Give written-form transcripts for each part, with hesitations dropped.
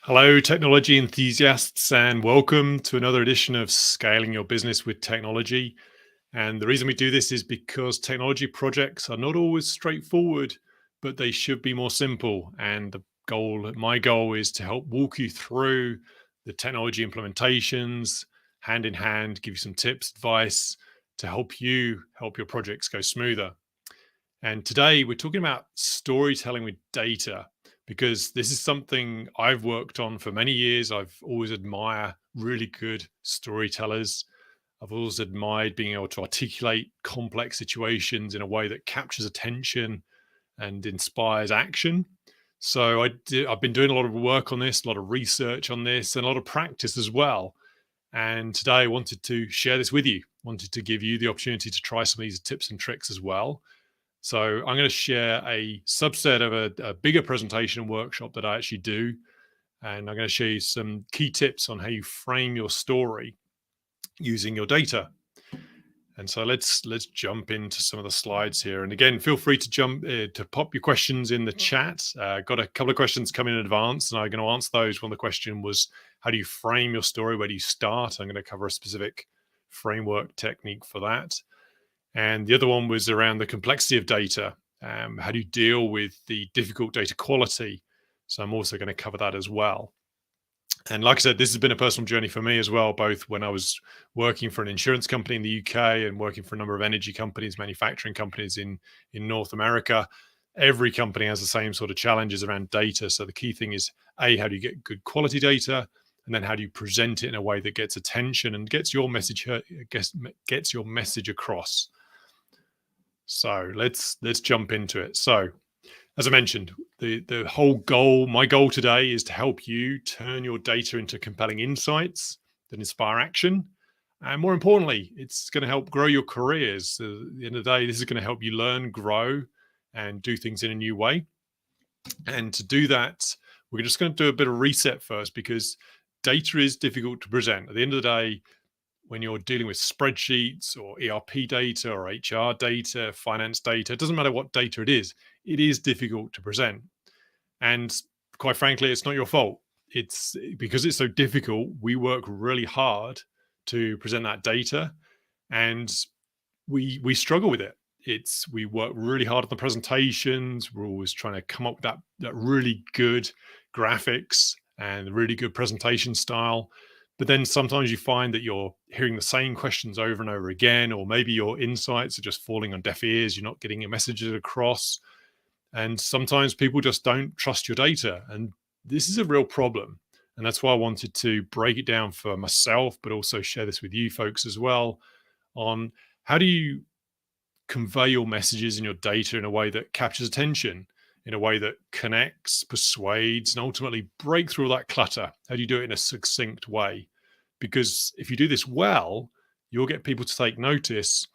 Hello, technology enthusiasts, and welcome to another edition of Scaling Your Business with Technology. And the reason we do this is because technology projects are not always straightforward, but they should be more simple. And my goal is to help walk you through the technology implementations hand in hand, give you some tips, advice to help you help your projects go smoother. And today we're talking about storytelling with data because this is something I've worked on for many years. I've always admired really good storytellers. I've always admired being able to articulate complex situations in a way that captures attention and inspires action. So I've been doing a lot of work on this, a lot of research on this, and a lot of practice as well. And today I wanted to share this with you, wanted to give you the opportunity to try some of these tips and tricks as well. So I'm going to share a subset of a bigger presentation and workshop that I actually do. And I'm going to show you some key tips on how you frame your story using your data. And so let's jump into some of the slides here. And again, feel free to to pop your questions in the chat. Got a couple of questions coming in advance, and I'm going to answer those. One of the question was, how do you frame your story? Where do you start? I'm going to cover a specific framework technique for that. And the other one was around the complexity of data. How do you deal with the difficult data quality? So I'm also going to cover that as well. And like I said, this has been a personal journey for me as well, both when I was working for an insurance company in the UK and working for a number of energy companies, manufacturing companies in North America. Every company has the same sort of challenges around data. So the key thing is, A, how do you get good quality data? And then how do you present it in a way that gets attention and gets your message across? So let's jump into it. So as I mentioned, the whole goal, my goal today is to help you turn your data into compelling insights that inspire action. And more importantly, it's going to help grow your careers. At the end of the day, this is going to help you learn, grow, and do things in a new way. And to do that, we're just going to do a bit of reset first because data is difficult to present. At the end of the day, when you're dealing with spreadsheets or ERP data or HR data, finance data, it doesn't matter what data it is difficult to present. And quite frankly, it's not your fault. It's because it's so difficult, we work really hard to present that data and we struggle with it. We work really hard on the presentations. We're always trying to come up with that really good graphics and really good presentation style. But then sometimes you find that you're hearing the same questions over and over again, or maybe your insights are just falling on deaf ears. You're not getting your messages across. And sometimes people just don't trust your data. And this is a real problem. And that's why I wanted to break it down for myself, but also share this with you folks as well on how do you convey your messages and your data in a way that captures attention, in a way that connects, persuades, and ultimately break through all that clutter. How do you do it in a succinct way? Because if you do this well, you'll get people to take notice.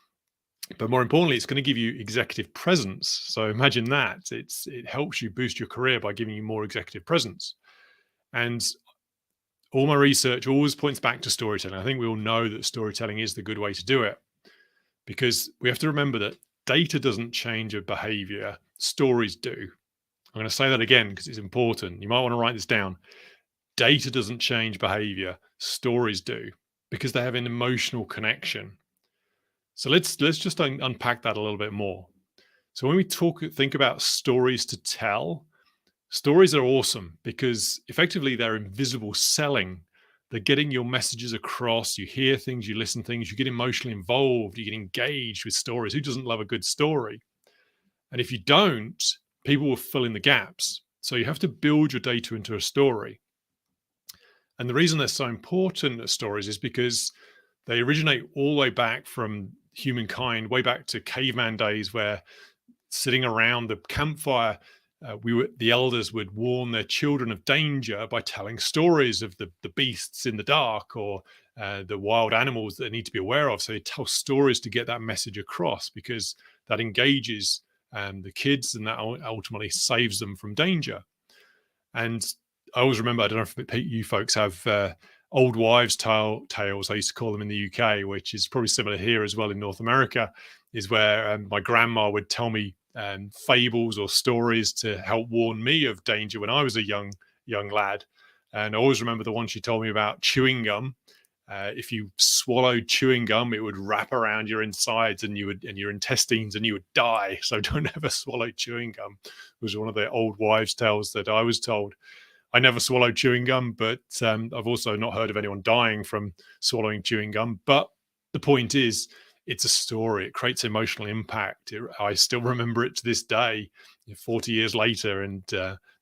But more importantly, it's going to give you executive presence. So imagine that. It helps you boost your career by giving you more executive presence. And all my research always points back to storytelling. I think we all know that storytelling is the good way to do it, because we have to remember that data doesn't change a behavior, stories do. I'm going to say that again because it's important. You might want to write this down. Data doesn't change behavior, stories do, because they have an emotional connection. So let's just unpack that a little bit more. So when we think about stories to tell, stories are awesome because effectively they're invisible selling. They're getting your messages across. You hear things, you listen to things, you get emotionally involved, you get engaged with stories. Who doesn't love a good story? And if you don't, people will fill in the gaps. So you have to build your data into a story. And the reason they're so important as stories is because they originate all the way back from humankind, way back to caveman days, where sitting around the campfire, the elders would warn their children of danger by telling stories of the beasts in the dark or the wild animals that they need to be aware of. So they tell stories to get that message across because that engages the kids and that ultimately saves them from danger. And I always remember, I don't know if you folks have old wives' tales, I used to call them in the UK, which is probably similar here as well in North America, is where my grandma would tell me fables or stories to help warn me of danger when I was a young lad. And I always remember the one she told me about chewing gum. If you swallowed chewing gum, it would wrap around your insides and your intestines, and you would die. So don't ever swallow chewing gum. It was one of the old wives' tales that I was told. I never swallowed chewing gum, but I've also not heard of anyone dying from swallowing chewing gum. But the point is, it's a story. It creates emotional impact. I still remember it to this day, 40 years later. And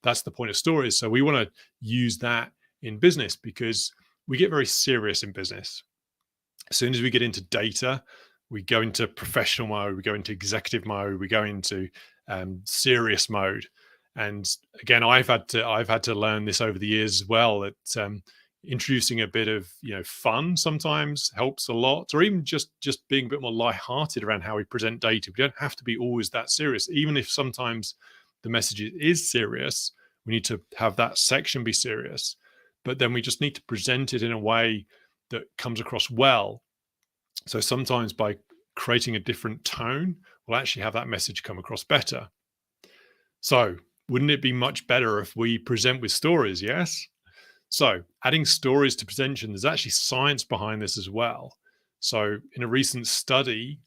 that's the point of stories. So we want to use that in business because we get very serious in business. As soon as we get into data, we go into professional mode, we go into executive mode, we go into serious mode. And again, I've had to learn this over the years as well, that introducing a bit of fun sometimes helps a lot, or even just being a bit more lighthearted around how we present data. We don't have to be always that serious, even if sometimes the message is serious. We need to have that section be serious, but then we just need to present it in a way that comes across well. So sometimes by creating a different tone, we'll actually have that message come across better. So wouldn't it be much better if we present with stories? Yes. So adding stories to presentation, there's actually science behind this as well. So in a recent study,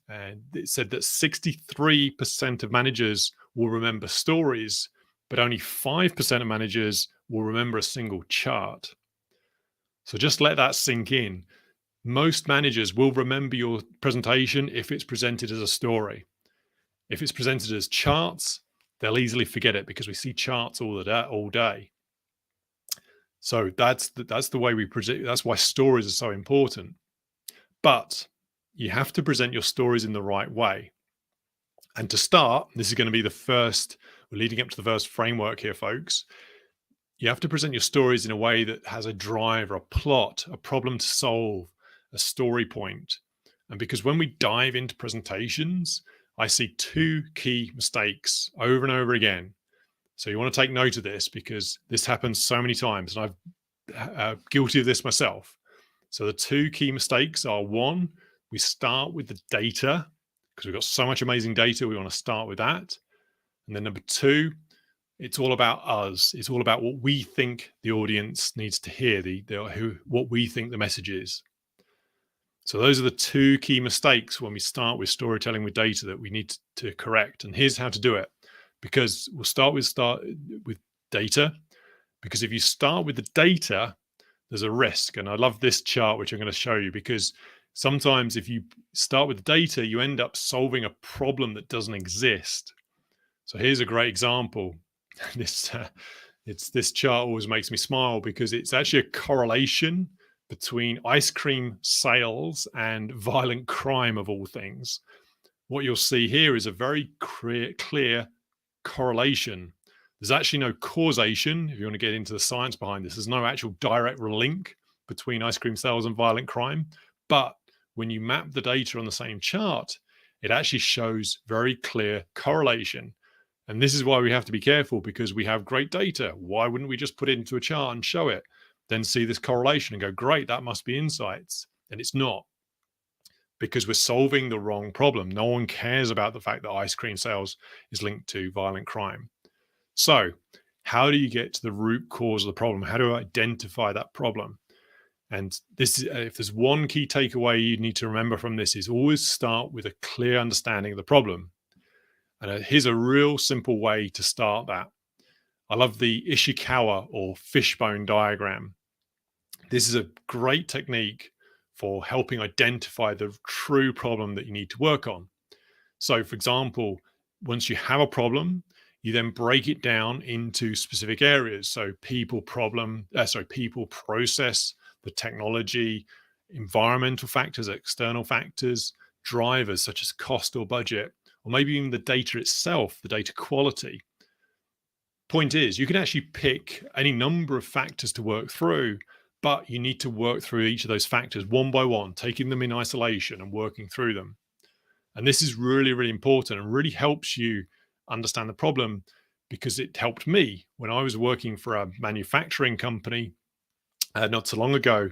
it said that 63% of managers will remember stories, but only 5% of managers will remember a single chart. So just let that sink in. Most managers will remember your presentation if it's presented as a story. If it's presented as charts, they'll easily forget it because we see charts all day. So that's the way we present. That's why stories are so important. But you have to present your stories in the right way. And to start, this is going to be the first, we're leading up to the first framework here, folks. You have to present your stories in a way that has a drive or a plot, a problem to solve, a story point. And because when we dive into presentations, I see two key mistakes over and over again. So you want to take note of this because this happens so many times, and I'm guilty of this myself. So the two key mistakes are: one, we start with the data because we've got so much amazing data. We want to start with that. And then number two, it's all about us. It's all about what we think the audience needs to hear, what we think the message is. So those are the two key mistakes when we start with storytelling with data that we need to correct. And here's how to do it. Because we'll start with data, because if you start with the data, there's a risk. And I love this chart, which I'm going to show you, because sometimes if you start with the data, you end up solving a problem that doesn't exist. So here's a great example. This chart always makes me smile because it's actually a correlation between ice cream sales and violent crime, of all things. What you'll see here is a very clear correlation. There's actually no causation. If you want to get into the science behind this, there's no actual direct link between ice cream sales and violent crime. But when you map the data on the same chart, it actually shows very clear correlation. And this is why we have to be careful, because we have great data. Why wouldn't we just put it into a chart and show it, then see this correlation and go, great, that must be insights? And it's not, because we're solving the wrong problem. No one cares about the fact that ice cream sales is linked to violent crime. So how do you get to the root cause of the problem? How do I identify that problem? And this is, if there's one key takeaway you need to remember from this, is always start with a clear understanding of the problem. And here's a real simple way to start that. I love the Ishikawa or fishbone diagram. This is a great technique for helping identify the true problem that you need to work on. So, for example, once you have a problem, you then break it down into specific areas. So people, process, the technology, environmental factors, external factors, drivers such as cost or budget, or maybe even the data itself, the data quality. Point is, you can actually pick any number of factors to work through, but you need to work through each of those factors one by one, taking them in isolation and working through them. And this is really, really important and really helps you understand the problem, because it helped me when I was working for a manufacturing company not so long ago.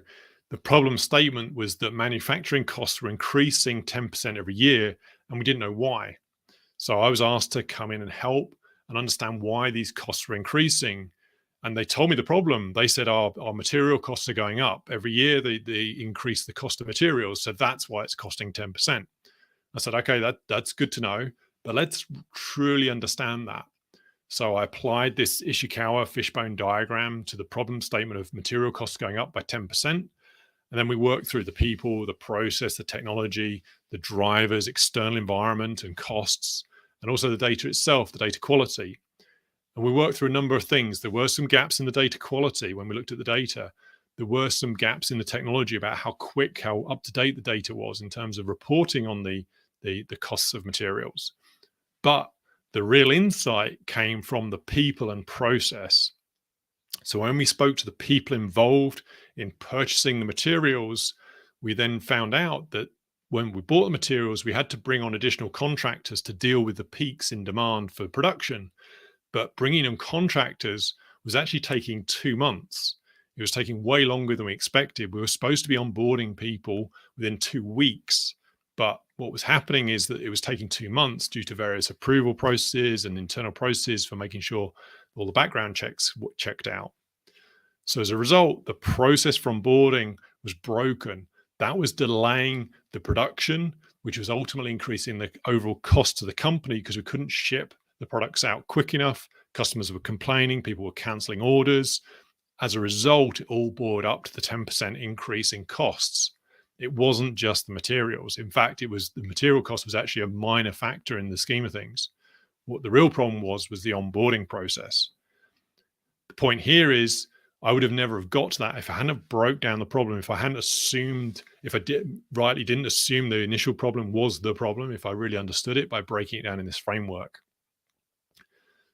The problem statement was that manufacturing costs were increasing 10% every year, and we didn't know why. So I was asked to come in and help and understand why these costs were increasing. And they told me the problem. They said our material costs are going up. Every year they increase the cost of materials. So that's why it's costing 10%. I said, okay, that's good to know, but let's truly understand that. So I applied this Ishikawa fishbone diagram to the problem statement of material costs going up by 10%. And then we worked through the people, the process, the technology, the drivers, external environment and costs, and also the data itself, the data quality. And we worked through a number of things. There were some gaps in the data quality when we looked at the data. There were some gaps in the technology about how quick, how up to date the data was in terms of reporting on the costs of materials. But the real insight came from the people and process. So when we spoke to the people involved in purchasing the materials, we then found out that when we bought the materials, we had to bring on additional contractors to deal with the peaks in demand for production. But bringing in contractors was actually taking 2 months. It was taking way longer than we expected. We were supposed to be onboarding people within 2 weeks. But what was happening is that it was taking 2 months due to various approval processes and internal processes for making sure all the background checks were checked out. So as a result, the process for onboarding was broken. That was delaying the production, which was ultimately increasing the overall cost to the company because we couldn't ship the products out quick enough. Customers were complaining, people were canceling orders. As a result, it all boiled up to the 10% increase in costs. It wasn't just the materials. In fact, it was the material cost was actually a minor factor in the scheme of things. What the real problem was the onboarding process. The point here is I would have never have got to that if I hadn't have broke down the problem, if I hadn't assumed, if I didn't assume the initial problem was the problem, if I really understood it by breaking it down in this framework.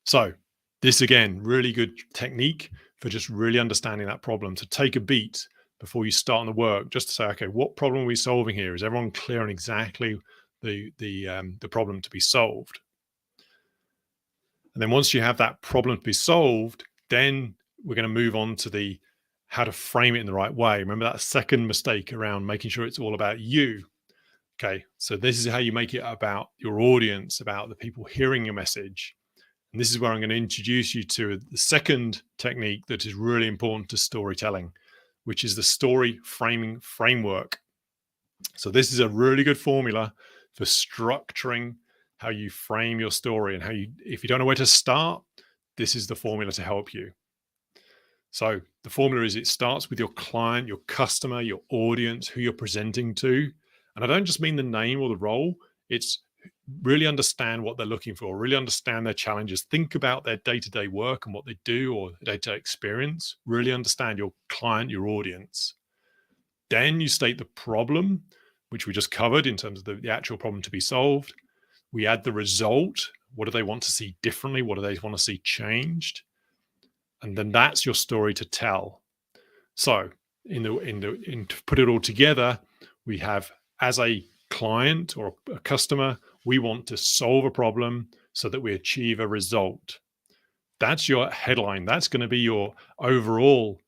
So this, again, really good technique for just really understanding that problem. To take a beat before you start on the work, just to say, okay, what problem are we solving here? Is everyone clear on exactly the problem to be solved? And then once you have that problem to be solved, then we're going to move on to how to frame it in the right way. Remember that second mistake around making sure it's all about you. Okay, so this is how you make it about your audience, about the people hearing your message. And this is where I'm going to introduce you to the second technique that is really important to storytelling, which is the story framing framework. So this is a really good formula for structuring how you frame your story and if you don't know where to start, this is the formula to help you. So the formula is it starts with your client, your customer, your audience, who you're presenting to. And I don't just mean the name or the role. It's really understand what they're looking for, really understand their challenges, think about their day-to-day work and what they do or day-to-day experience, really understand your client, your audience. Then you state the problem, which we just covered in terms of the actual problem to be solved. We add the result. What do they want to see differently? What do they want to see changed? And then that's your story to tell. So to put it all together, we have, as a client or a customer, we want to solve a problem so that we achieve a result. That's your headline. That's going to be your overall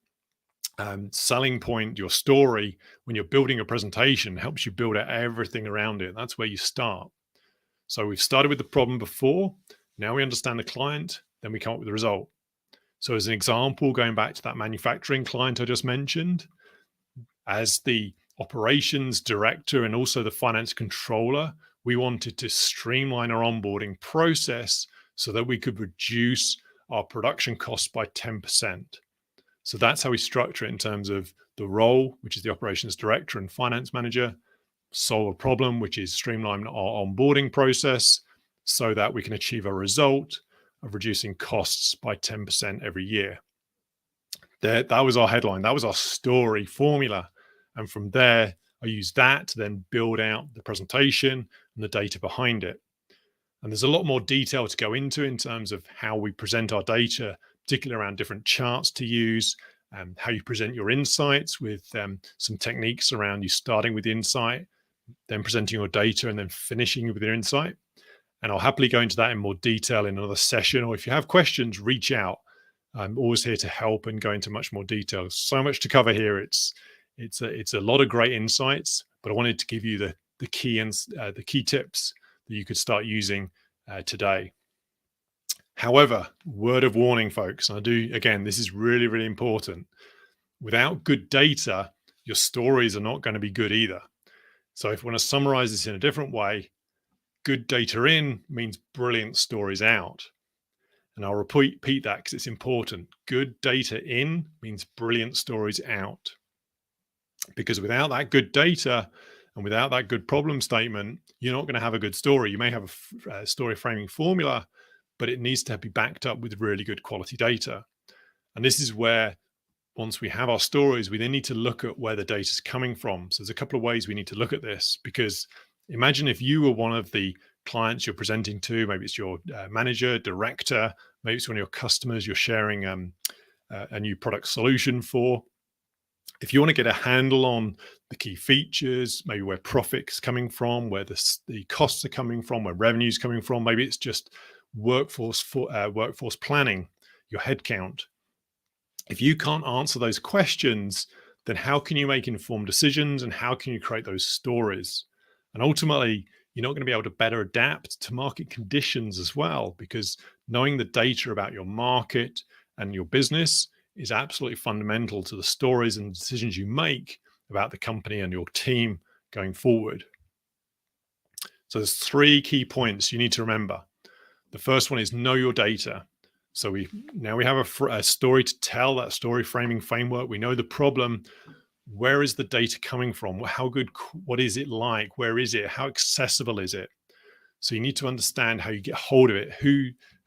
selling point, your story. When you're building a presentation, helps you build out everything around it. That's where you start. So we've started with the problem before. Now we understand the client, then we come up with the result. So as an example, going back to that manufacturing client I just mentioned, as the operations director and also the finance controller, we wanted to streamline our onboarding process so that we could reduce our production costs by 10%. So that's how we structure it in terms of the role, which is the operations director and finance manager, solve a problem, which is streamline our onboarding process so that we can achieve a result of reducing costs by 10% every year. That was our headline. That was our story formula. And from there, I use that to then build out the presentation and the data behind it. And there's a lot more detail to go into in terms of how we present our data, particularly around different charts to use, and how you present your insights with some techniques around you starting with the insight, then presenting your data, and then finishing with your insight. And I'll happily go into that in more detail in another session. Or if you have questions, reach out. I'm always here to help and go into much more detail. So much to cover here. It's a lot of great insights, but I wanted to give you the key tips that you could start using today. However, word of warning, folks, and again, this is really, really important. Without good data, your stories are not going to be good either. So if we want to summarize this in a different way, good data in means brilliant stories out. And I'll repeat that because it's important. Good data in means brilliant stories out. Because without that good data and without that good problem statement, you're not going to have a good story. You may have a story framing formula, but it needs to be backed up with really good quality data. And this is where, once we have our stories, we then need to look at where the data is coming from. So there's a couple of ways we need to look at this, because imagine if you were one of the clients you're presenting to, maybe it's your manager, director, maybe it's one of your customers you're sharing a new product solution for. If you want to get a handle on the key features, maybe where profit's coming from, where the costs are coming from, where revenue's coming from, maybe it's just workforce planning, your headcount. If you can't answer those questions, then how can you make informed decisions and how can you create those stories? And ultimately, you're not going to be able to better adapt to market conditions as well, because knowing the data about your market and your business is absolutely fundamental to the stories and decisions you make about the company and your team going forward. So there's 3 key points you need to remember. The first one is know your data. So we have a story to tell, that story framing framework. We know the problem. Where is the data coming from? How good? What is it like? Where is it? How accessible is it? So you need to understand how you get hold of it.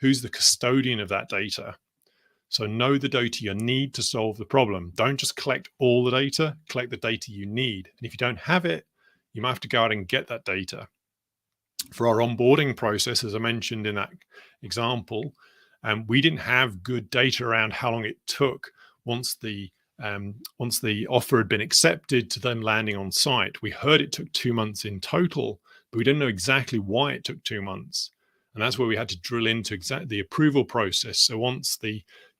Who's the custodian of that data? So know the data you need to solve the problem. Don't just collect all the data, collect the data you need. And if you don't have it, you might have to go out and get that data. For our onboarding process, as I mentioned in that example, we didn't have good data around how long it took once the offer had been accepted to then landing on site. We heard it took 2 months in total, but we didn't know exactly why it took 2 months. And that's where we had to drill into the approval process. So once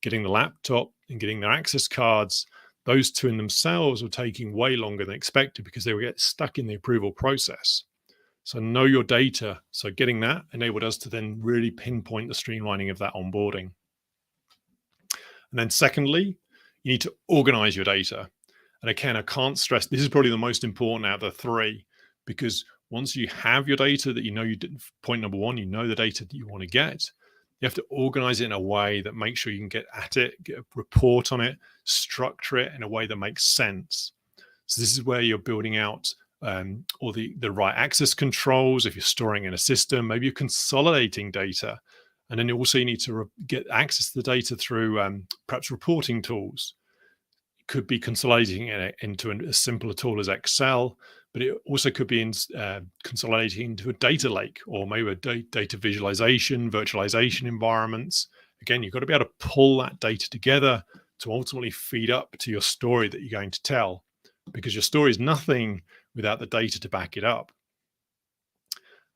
getting the laptop and getting their access cards, those two in themselves were taking way longer than expected because they would get stuck in the approval process. So know your data. So getting that enabled us to then really pinpoint the streamlining of that onboarding. And then secondly, you need to organize your data. And again, I can't stress, this is probably the most important out of the 3, because once you have your data that you know point number 1, you know the data that you want to get, you have to organize it in a way that makes sure you can get at it, get a report on it, structure it in a way that makes sense. So this is where you're building out or the right access controls. If you're storing in a system, maybe you're consolidating data. And then also you need to get access to the data through perhaps reporting tools. It could be consolidating it into a simpler tool as Excel, but it also could be consolidating into a data lake or maybe a data visualization, virtualization environments. Again, you've got to be able to pull that data together to ultimately feed up to your story that you're going to tell, because your story is nothing without the data to back it up.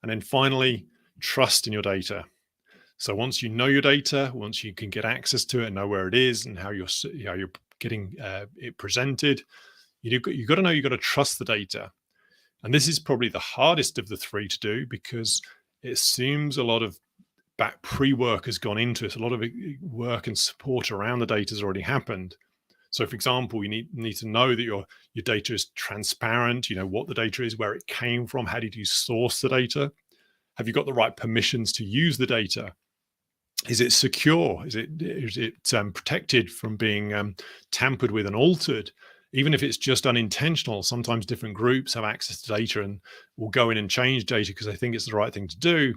And then finally, trust in your data. So once you know your data, once you can get access to it and know where it is and how you're getting it presented, you've got to know you've got to trust the data. And this is probably the hardest of the 3 to do, because it assumes a lot of pre-work has gone into it. A lot of work and support around the data has already happened. So for example, you need to know that your data is transparent, you know what the data is, where it came from, how did you source the data? Have you got the right permissions to use the data? Is it secure? Is it protected from being tampered with and altered? Even if it's just unintentional, sometimes different groups have access to data and will go in and change data because they think it's the right thing to do.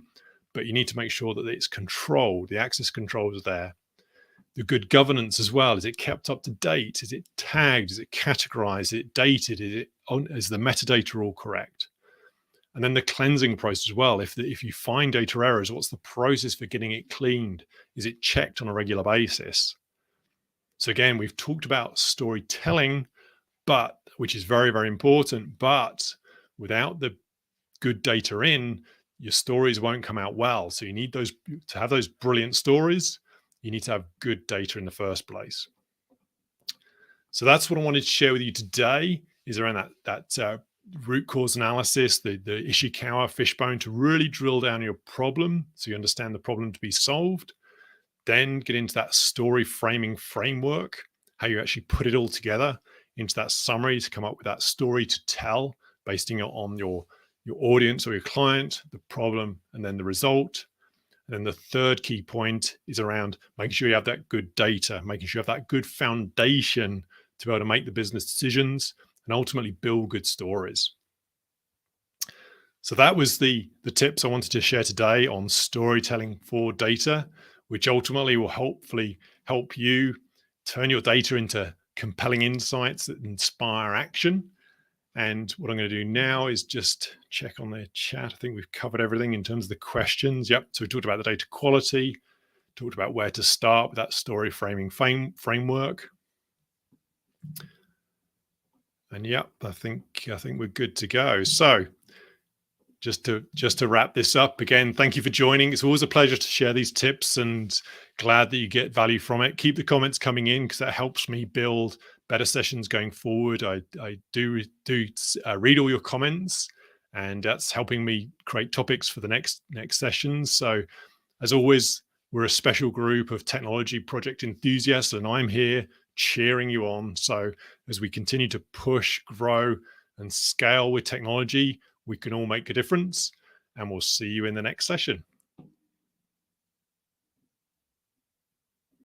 But you need to make sure that it's controlled. The access control is there. The good governance as well. Is it kept up to date? Is it tagged? Is it categorized? Is it dated? Is the metadata all correct? And then the cleansing process as well. If you find data errors, what's the process for getting it cleaned? Is it checked on a regular basis? So again, we've talked about storytelling, which is very, very important. But without the good data in, your stories won't come out well. So you need to have those brilliant stories. You need to have good data in the first place. So that's what I wanted to share with you today, is around that root cause analysis, the Ishikawa fishbone, to really drill down your problem so you understand the problem to be solved. Then get into that story framing framework, how you actually put it all together into that summary to come up with that story to tell based on your audience or your client, the problem, and then the result. And then the third key point is around making sure you have that good data, making sure you have that good foundation to be able to make the business decisions and ultimately build good stories. So that was the tips I wanted to share today on storytelling for data, which ultimately will hopefully help you turn your data into compelling insights that inspire action. And what I'm going to do now is just check on their chat. I think we've covered everything in terms of the questions. Yep. So we talked about the data quality, talked about where to start with that story framing framework. And yep, I think we're good to go. So just to wrap this up again, thank you for joining. It's always a pleasure to share these tips and glad that you get value from it. Keep the comments coming in because that helps me build better sessions going forward. I do read all your comments, and that's helping me create topics for the next sessions. So as always, we're a special group of technology project enthusiasts, and I'm here cheering you on. So as we continue to push, grow, and scale with technology, we can all make a difference, and we'll see you in the next session.